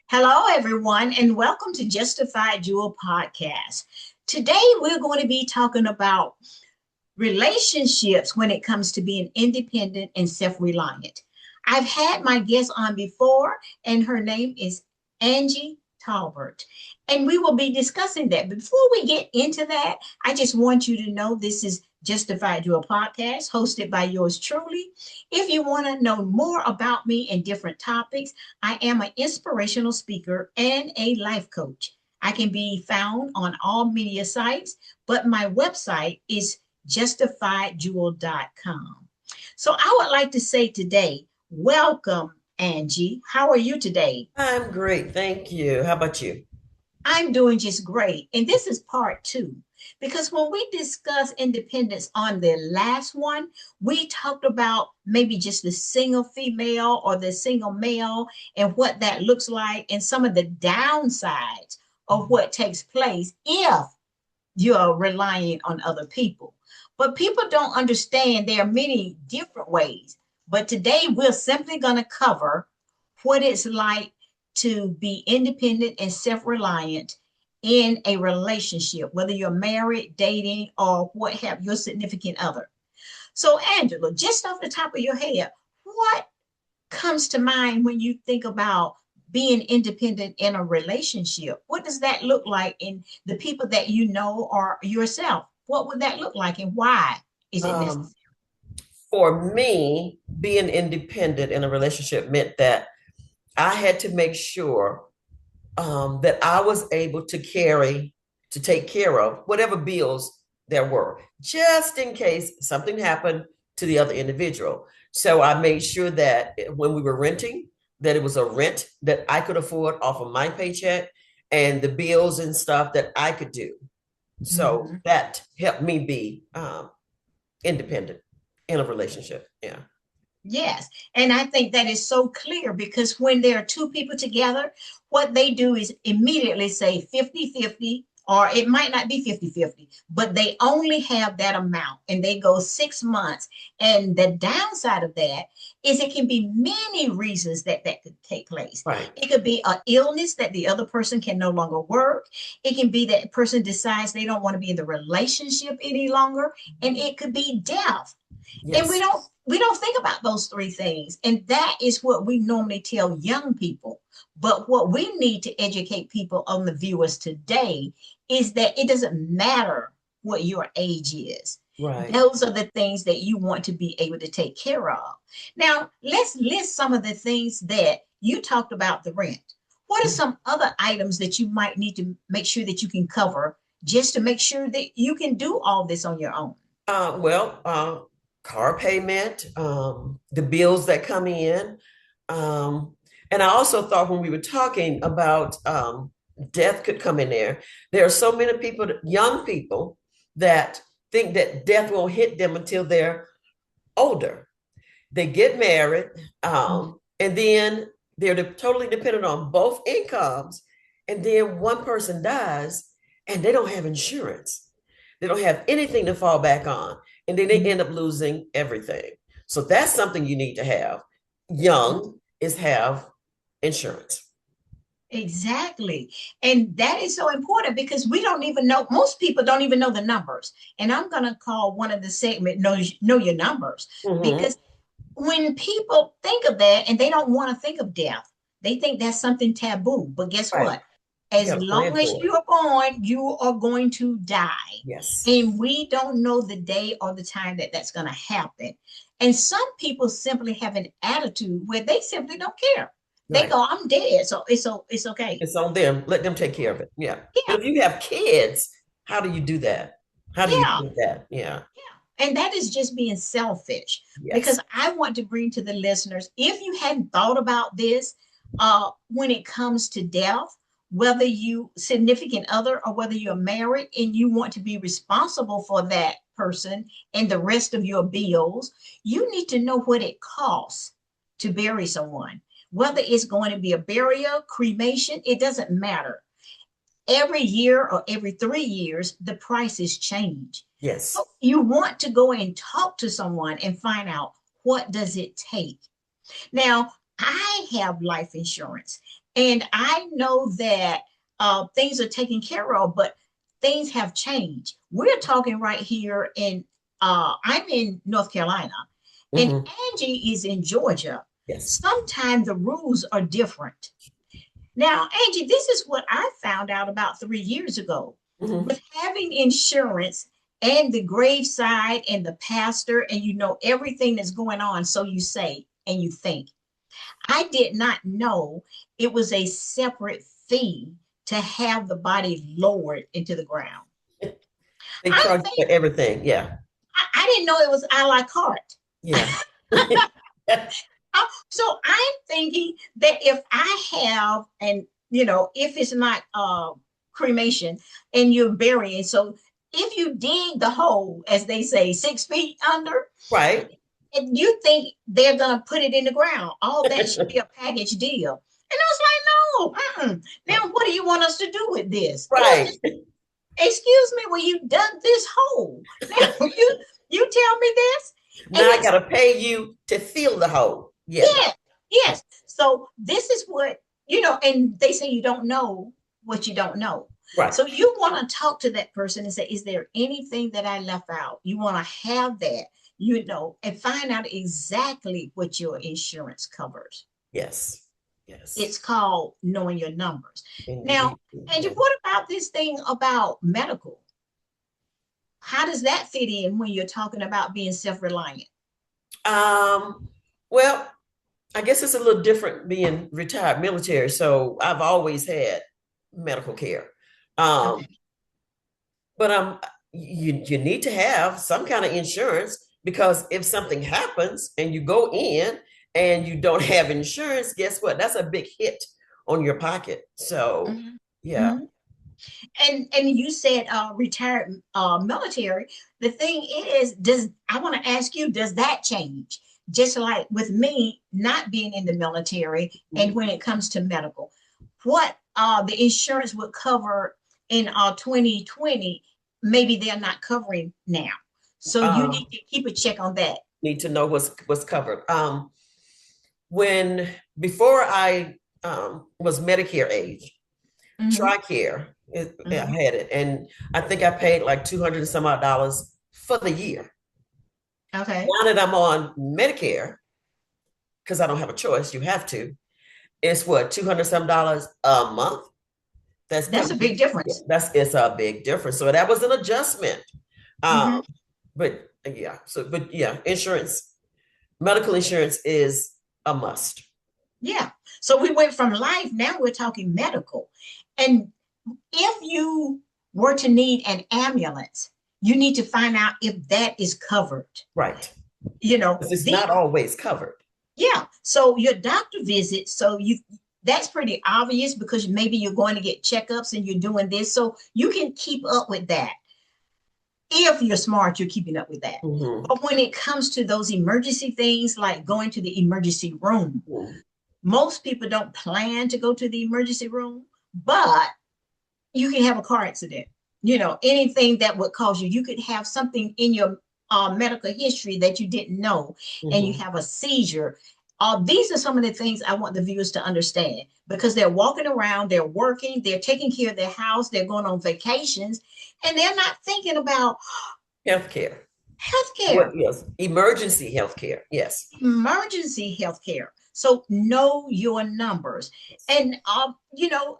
Hello, everyone, and welcome to Justified Jewel Podcast. Today, we're going to be talking about relationships when it comes to being independent and self reliant. I've had my guest on before, and her name is Angie Tolbert. And we will be discussing that. Before we get into that, I just want you to know this is Justified Your Podcast, hosted by yours truly. If you want to know more about me and different topics, I am an inspirational speaker and a life coach. I can be found on all media sites, but my website is justifieddjewel.com. So I would like to say today, welcome, Angie. How are you today? I'm great. Thank you. How about you? I'm doing just great. And this is part two. Because when we discussed independence on the last one, we talked about maybe just the single female or the single male and what that looks like and some of the downsides of what takes place if you're relying on other people. But people don't understand there are many different ways. But today we're simply going to cover what it's like to be independent and self reliant in a relationship, whether you're married, dating, or what have your significant other. So, Angela, just off the top of your head, what comes to mind when you think about being independent in a relationship? What does that look like in the people that you know or yourself? What would that look like and why is it necessary? Um, for me, being independent in a relationship meant that I had to make sure that I was able to take care of whatever bills there were, just in case something happened to the other individual. So I made sure that when we were renting, that it was a rent that I could afford off of my paycheck and the bills and stuff that I could do. So Mhm. that helped me be independent in a relationship. Yeah. Yes. And I think that is so clear because when there are two people together, what they do is immediately say 50-50, or it might not be 50-50, but they only have that amount and they go 6 months. And the downside of that is it can be many reasons that that could take place. Right. It could be an illness that the other person can no longer work. It can be that person decides they don't want to be in the relationship any longer. And it could be death, and we Yes. don't we don't think about those three things, and that is what we normally tell young people. But what we need to educate people on, the viewers today, is that it doesn't matter what your age is. Right. Those are the things that you want to be able to take care of. Now let's list some of the things that you talked about. The rent, what are some other items that you might need to make sure that you can cover, just to make sure that you can do all this on your own? Well, car payment, the bills that come in. Um, and I also thought when we were talking about death could come in there. There are so many people, young people, that think that death won't hit them until they're older. They get married, and then totally dependent on both incomes. And then one person dies and they don't have insurance. They don't have anything to fall back on. And then they end up losing everything. So that's something you need to have. Young is have insurance. Exactly. And that is so important because we don't even know, most people don't even know the numbers. And I'm going to call one of the segment know your numbers, Mm-hmm. because when people think of that and they don't want to think of death, they think that's something taboo. But guess Right. what? You As got to long plan as for it. you are born, you are going to die. Yes. And we don't know the day or the time that that's going to happen. And some people simply have an attitude where they simply don't care. They Right. go, I'm dead, so it's okay. It's on them. Let them take care of it. Yeah. Yeah, But if you have kids, how do you do that? How do you yeah, do that? Yeah. yeah. And that is just being selfish, because Yes. I want to bring to the listeners, if you hadn't thought about this, when it comes to death, whether you significant other or whether you're married and you want to be responsible for that person and the rest of your bills, you need to know what it costs to bury someone. Whether it's going to be a burial, cremation, it doesn't matter. Every year or every 3 years, the prices change. Yes. So you want to go and talk to someone and find out, what does it take. Now, I have life insurance, And I know that things are taken care of, but things have changed. We're talking right here I'm in North Carolina, and Hmm. Angie is in Georgia. Yes. Sometimes the rules are different. Now, Angie, this is what I found out about 3 years ago. Hmm. With having insurance and the graveside and the pastor, and you know everything that's going on, so you say and you think. I did not know it was a separate fee to have the body lowered into the ground. They I'm charge you for thinking, everything. Yeah. I didn't know it was a la carte. Yeah. So I'm thinking that if I have, and if it's not cremation and you're burying, so if you dig the hole, as they say, 6 feet under, Right. and you think they're gonna put it in the ground, all that should be a package deal. And I was like, no, now what do you want us to do with this? Let's Right. just excuse me, well, you dug this hole. Now you tell me this, and Now I it's gotta pay you to fill the hole. Yeah. yeah, yes. So this is what, and they say you don't know what you don't know. Right. So you want to talk to that person and say, is there anything that I left out? You want to have that, and find out exactly what your insurance covers. Yes. Yes. It's called knowing your numbers. Now, Indeed. Angie, Yeah. what about this thing about medical? How does that fit in when you're talking about being self-reliant? Well, I guess it's a little different being retired military. So I've always had medical care. Um, Okay. but you need to have some kind of insurance because if something happens and you go in and you don't have insurance, guess what? That's a big hit on your pocket. So Mhm. yeah. Mhm. And you said retired military. The thing is, does I want to ask you, does that change? Just like with me not being in the military, and when it comes to medical, what the insurance would cover in 2020, maybe they're not covering now. So you need Um, to keep a check on that. Need to know what's covered. When before I was Medicare age, Hmm. TRICARE, I Hmm. had it, and I think I paid like 200 and some odd dollars for the year. Okay, Now that I'm on Medicare, because I don't have a choice, you have to. It's what, 200 some dollars a month. That's that's a coming. big Yeah, difference. it's a big difference. So that was an adjustment. Um, Hmm. but yeah, medical insurance is a must. Yeah. So we went from life, now we're talking medical. And if you were to need an ambulance, you need to find out if that is covered. Right. You know, Because it's the not always covered. Yeah. So your doctor visit, so you that's pretty obvious because maybe you're going to get checkups and you're doing this. So you can keep up with that. If you're smart, you're keeping up with that. Mhm. But when it comes to those emergency things like going to the emergency room, Mhm. most people don't plan to go to the emergency room, but you can have a car accident. Anything that would cause you could have something in your medical history that you didn't know, and you Mhm. have a seizure. These are some of the things I want the viewers to understand because they're walking around, they're working, they're taking care of their house, they're going on vacations, and they're not thinking about Healthcare. What? healthcare, Yes. Emergency healthcare. Yes. emergency healthcare. So know your numbers. And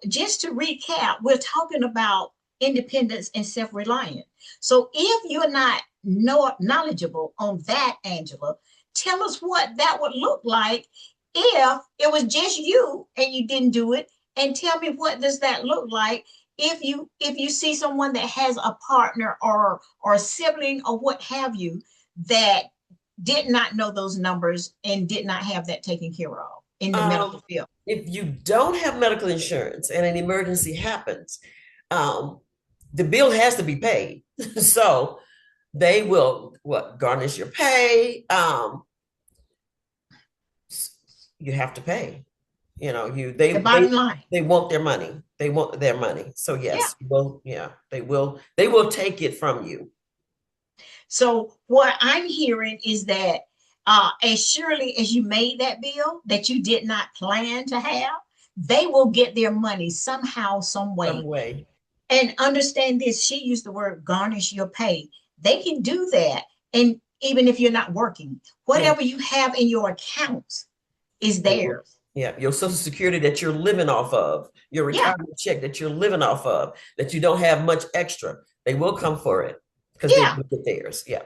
just to recap, we're talking about independence and self-reliant. So if you're not knowledgeable on that, Angela, tell us what that would look like if it was just you and you didn't do it. And tell me, what does that look like if you see someone that has a partner or a sibling or what have you that did not know those numbers and did not have that taken care of in the medical Um, field. if you don't have medical insurance and an emergency happens, um, the bill has to be paid. So they will what garnish your pay. You have to pay. You The bottom line. they want their money. They want their money. So Yeah. yes, well, yeah, they will take it from you. So what I'm hearing is that as surely as you made that bill that you did not plan to have, They will get their money somehow, some Some way. way. And understand this, she used the word garnish your pay. They can do that. And even if you're not working, Yeah. whatever you have in your accounts is theirs. Yeah, your social security that you're living off of, your Yeah, retirement check that you're living off of, that you don't have much extra, they will come for it because they yeah, will get theirs. Yeah.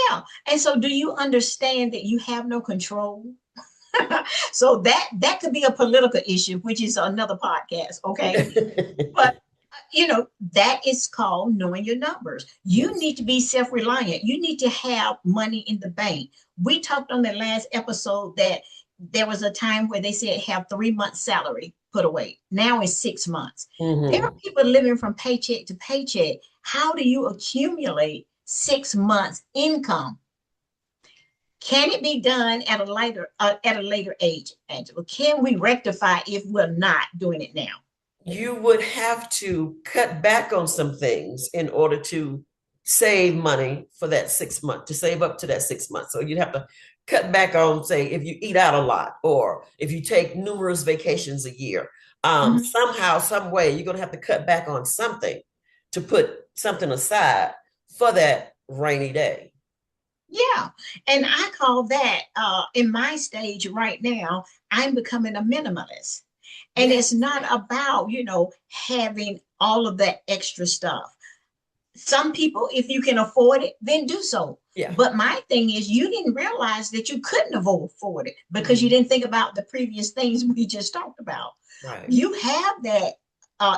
yeah. And so do you understand that you have no control? So that could be a political issue, which is another podcast, okay? But that is called knowing your numbers. You Yes. need to be self-reliant. You need to have money in the bank. We talked on the last episode that there was a time where they said have 3 months salary put away. Now it's 6 months. There are Hmm. people living from paycheck to paycheck. How do you accumulate 6 months income? Can it be done at a later age, Angela? Can we rectify if we're not doing it now? You would have to cut back on some things in order to save money for that 6 month, to save up to that 6 months. So you'd have to cut back on, say, if you eat out a lot or if you take numerous vacations a year. Mhm. Somehow, some way, you're going to have to cut back on something to put something aside for that rainy day. Yeah. And I call that, in my stage right now, I'm becoming a minimalist. And Yeah, it's not about, having all of that extra stuff. Some people, if you can afford it, then do so. yeah. But my thing is, you didn't realize that you couldn't afford it because you Mhm. didn't think about the previous things we just talked about. Right. You have that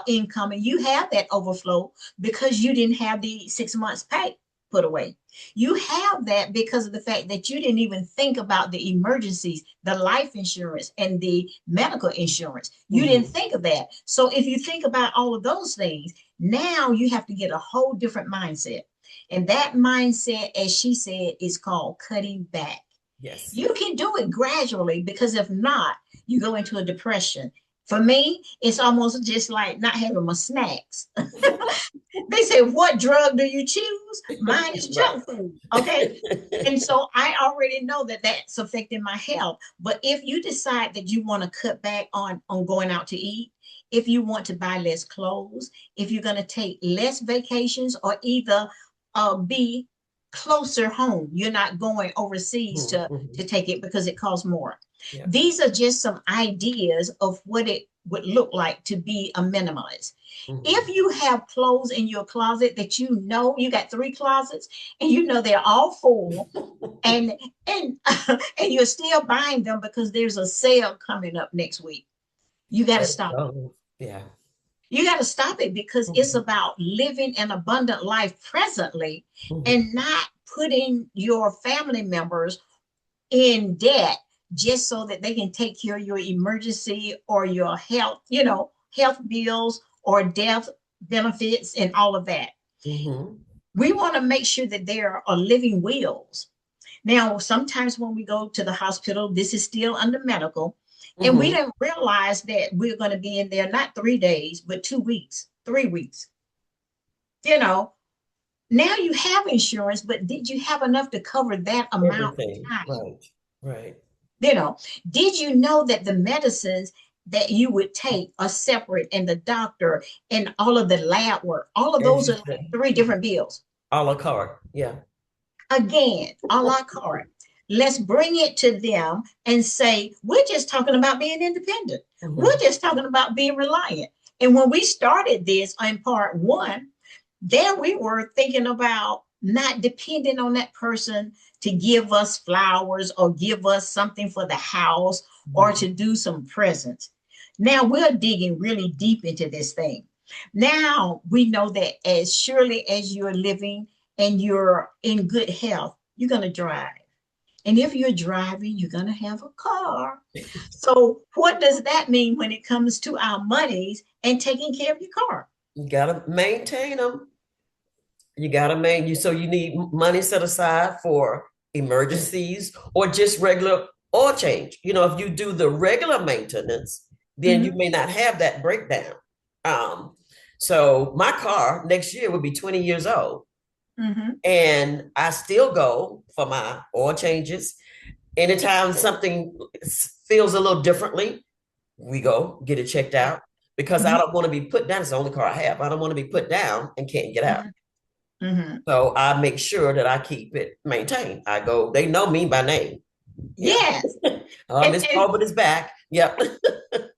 income and you have that overflow because you didn't have the 6 months pay put away. You have that because of the fact that you didn't even think about the emergencies, the life insurance, and the medical insurance. You didn't Mhm. think of that. So if you think about all of those things, now you have to get a whole different mindset. And that mindset, as she said, is called cutting back. Yes. You can do it gradually because if not, you go into a depression. For me, it's almost just like not having my snacks. They say, what drug do you choose? Mine is Right. junk food. Okay. And so I already know that that's affecting my health. But if you decide that you want to cut back on going out to eat, if you want to buy less clothes, if you're going to take less vacations or either be closer home, you're not going overseas to Mhm. take it because it costs more. Yeah. These are just some ideas of what it would look like to be a minimalist. If Mhm. you have clothes in your closet that you got 3 closets and they're all full, and and and you're still buying them because there's a sale coming up next week, you got to Let it stop it. go. Yeah. You got to stop it because it's Mhm. about living an abundant life presently Mhm. and not putting your family members in debt just so that they can take care of your emergency or your health, health bills or death benefits and all of that. Mhm. We want to make sure that there are living wills. Now, sometimes when we go to the hospital, this is still under medical, and we Mhm. didn't realize that we're going to be in there not 3 days, but 2 weeks, 3 weeks. You know, now you have insurance, but did you have enough to cover that amount of Everything. time? Right. Right. You know, did you know that the medicines that you would take are separate and the doctor and all of the lab work, all of As those you are like said, three different bills? a la carte. Yeah. Again, a la carte. Let's bring it to them and say, we're just talking about being independent. We're Mhm. just talking about being reliant. And when we started this in part one, there we were thinking about not depending on that person to give us flowers or give us something for the house or Mhm. to do some presents. Now we're digging really deep into this thing. Now we know that as surely as you're living and you're in good health, you're going to drive. And if you're driving, you're going to have a car. So, what does that mean when it comes to our monies and taking care of your car? You gotta maintain them. You gotta maintain you. So you need money set aside for emergencies or just regular oil change. If you do the regular maintenance, then you Mm-hmm. may not have that breakdown. Um, so my car next year will be 20 years old. Mm-hmm. And I still go for my oil changes. Anytime something feels a little differently, we go get it checked Yeah. out because I Mhm. don't want to be put down. It's the only car I have. I don't want to be put down and can't get out. Mhm. Mhm. So I make sure that I keep it maintained. I go, they know me by name. Yeah. Yes. Miss And Tolbert is back. Yep.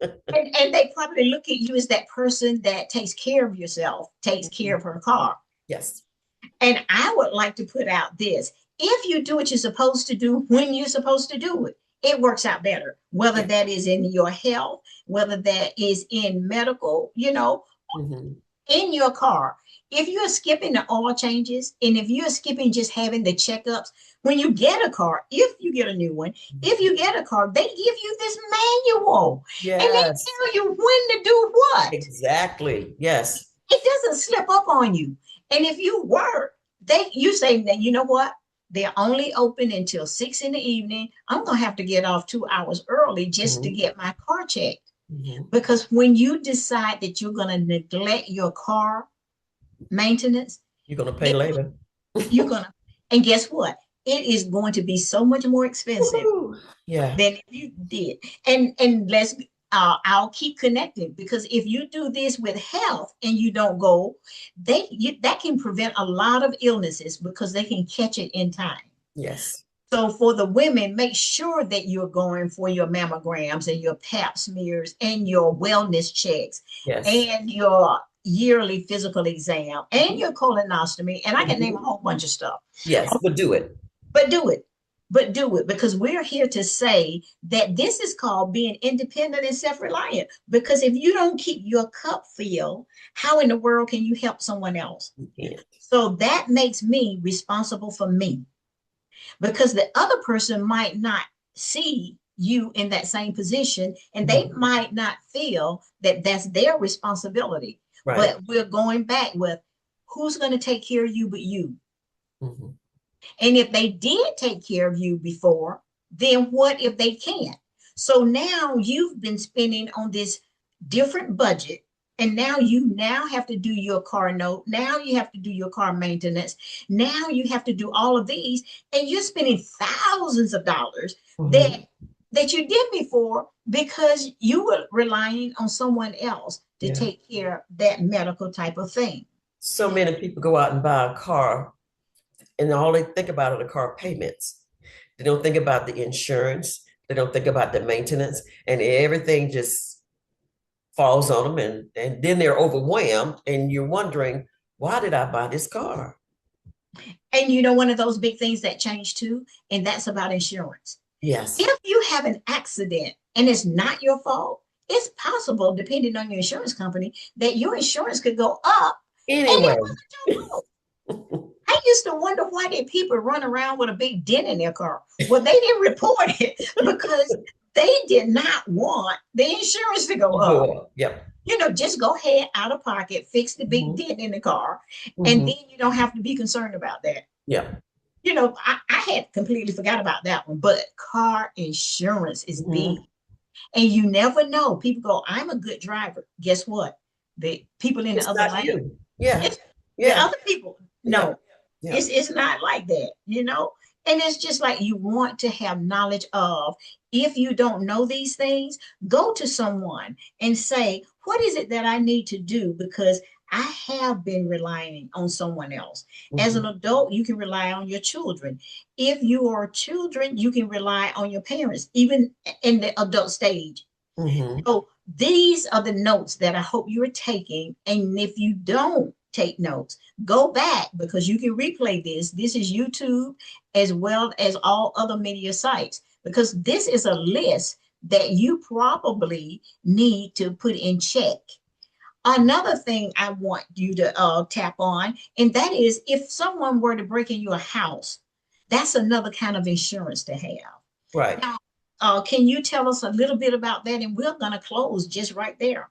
and they probably look at you as that person that takes care of yourself, takes care of her car. Yes. And I would like to put out this: if you do what you're supposed to do when you're supposed to do it, it works out better. Whether Yeah. that is in your health, whether that is in medical, Mm-hmm. in your car. If you're skipping the oil changes and if you're skipping just having the checkups, when you get a car, if you get a new one, if you get a car, they give you this manual and they Yes. tell you when to do what. Exactly. Yes. It doesn't slip up on you. And if you work, you say that, you know what? They're only open until 6 in the evening. I'm gonna have to get off 2 hours early just to Mm-hmm. get my car checked. Mm-hmm. Because when you decide that you're gonna neglect your car maintenance, You're gonna pay it, later. you're gonna, and guess what? It is going to be so much more expensive Woo-hoo. Yeah. than if you did. And let's I'll keep connecting, because if you do this with health and you don't go, that can prevent a lot of illnesses because they can catch it in time. Yes. So for the women, make sure that you're going for your mammograms and your pap smears and your wellness checks Yes. and your yearly physical exam and Mhm. your colonoscopy. And I can name a Mhm. whole bunch of stuff. Yes, but do it. But do it. But do it, because we're here to say that this is called being independent and self reliant. Because if you don't keep your cup filled, how in the world can you help someone else? Yeah. So that makes me responsible for me, because the other person might not see you in that same position and they Mhm. might not feel that that's their responsibility. Right. But we're going back with, who's going to take care of you but you? Mhm. And if they did take care of you before, then what if they can't? So now you've been spending on this different budget. And now you now have to do your car note. Now you have to do your car maintenance. Now you have to do all of these. And you're spending thousands of dollars that Mhm. that you did before because you were relying on someone else to Yeah. take care of that medical type of thing. So many people go out and buy a car and all they think about are the car payments. They don't think about the insurance. They don't think about the maintenance, and everything just falls on them. And then they're overwhelmed, and you're wondering, why did I buy this car? And one of those big things that changed too, and that's about insurance. Yes. If you have an accident and it's not your fault, it's possible, depending on your insurance company, that your insurance could go up and it Anyway. wasn't your fault. I used to wonder, why did people run around with a big dent in their car? Well, they didn't report it because they did not want the insurance to go up. Yep. Just go ahead out of pocket, fix the big Mhm. dent in the car, and Mhm. then you don't have to be concerned about that. Yep. I had completely forgot about that one, but car insurance is big. Mhm. And you never know. People go, I'm a good driver. Guess what? The people in the It's other not lane, you. Yeah. it's the Yeah. other people. Yeah. No, Yeah. it's not like that. And it's just like, you want to have knowledge of, if you don't know these things, go to someone and say, what is it that I need to do? Because I have been relying on someone else. As an Mhm. adult, you can rely on your children. If you are children, you can rely on your parents, even in the adult stage. Mhm. So these are the notes that I hope you are taking. And if you don't take notes, go back, because you can replay this. This is YouTube as well as all other media sites, because this is a list that you probably need to put in check. Another thing I want you to tap on, and that is, if someone were to break in your house, that's another kind of insurance to have. Right. Now, can you tell us a little bit about that? And we're going to close just right there.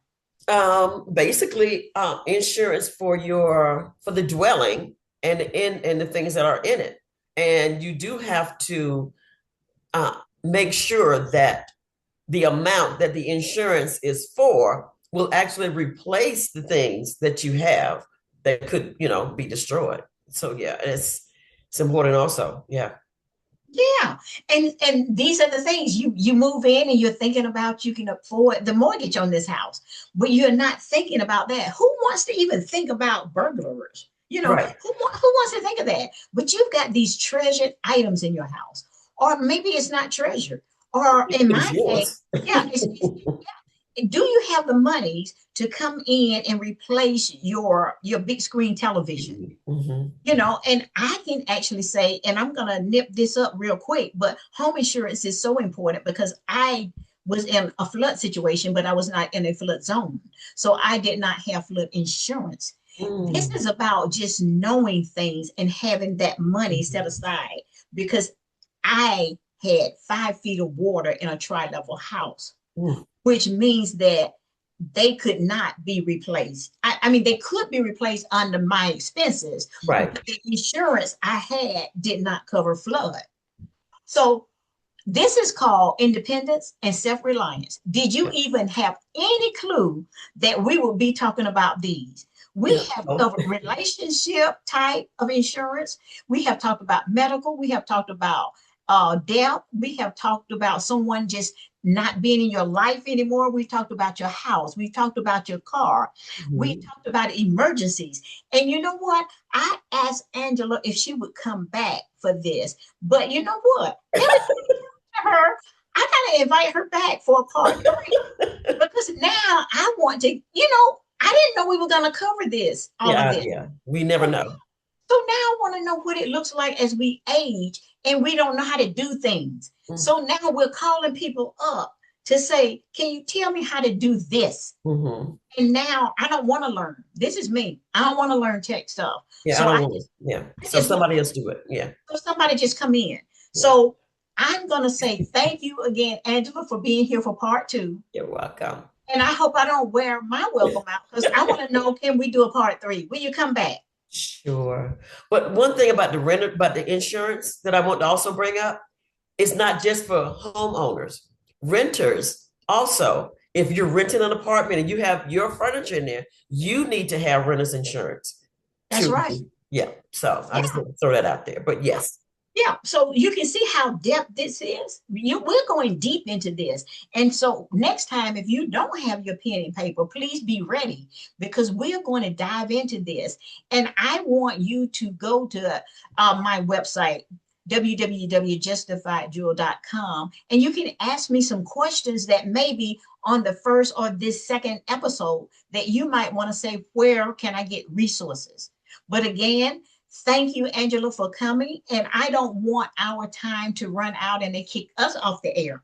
Basically, insurance for the dwelling and the things that are in it. And you do have to make sure that the amount that the insurance is for will actually replace the things that you have that could, be destroyed. So yeah, it's important also. Yeah. Yeah. And these are the things you move in and you're thinking about you can afford the mortgage on this house, but you're not thinking about that. Who wants to even think about burglars? Right. Who wants to think of that? But you've got these treasured items in your house, or maybe it's not treasured, or in It's my case, yours. yeah, it's do you have the monies to come in and replace your big screen television? Mm-hmm. And I can actually say, and I'm going to nip this up real quick, but home insurance is so important because I was in a flood situation, but I was not in a flood zone. So I did not have flood insurance. This Mm-hmm. is about just knowing things and having that money set Mm-hmm. aside because I had 5 feet of water in a tri level house, which means that they could not be replaced. I mean, they could be replaced under my expenses, Right. but the insurance I had did not cover flood. So this is called independence and self-reliance. Did you Yeah. even have any clue that we will be talking about these? We Yeah. have Oh. covered relationship type of insurance. We have talked about medical. We have talked about death. We have talked about someone just not being in your life anymore. We talked about your house. We talked about your car. We Mhm. talked about emergencies. And you know what? I asked Angela if she would come back for this. But you know what? Every her, I gotta invite her back for a part three because now I want to, I didn't know we were gonna cover this, all of Yeah. this. Yeah. We never So, know. so now I want to know what it looks like as we age and we don't know how to do things. Mm-hmm. So now we're calling people up to say, can you tell me how to do this? Mm-hmm. And now I don't want to learn. This is me. I don't want to learn tech stuff. Yeah. I So don't want to. Yeah. I So just want somebody else do it. Yeah. so somebody just come in. Yeah. So I'm going to say thank you again, Angela, for being here for part two. You're welcome. And I hope I don't wear my welcome out because I want to know, can we do a part three? Will you come back? Sure. But one thing about the renter, about the insurance that I want to also bring up, it's not just for homeowners. Renters also, if you're renting an apartment and you have your furniture in there, you need to have renters insurance That's too. right. Yeah. So I just Yeah. want to throw that out there. But Yeah. yes. Yeah. So you can see how depth this is. We're going deep into this. And so next time, if you don't have your pen and paper, please be ready because we're going to dive into this. And I want you to go to my website, www.justifieddjewel.com, and you can ask me some questions that maybe on the first or this second episode that you might want to say, where can I get resources? But again, thank you, Angela, for coming. And I don't want our time to run out and they kick us off the air.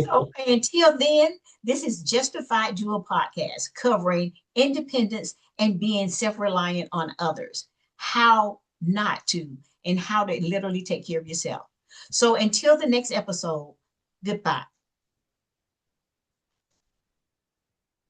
So until then, this is Justified Jewel Podcast covering independence and being self reliant on others, how not to, and how to literally take care of yourself. So until the next episode, goodbye.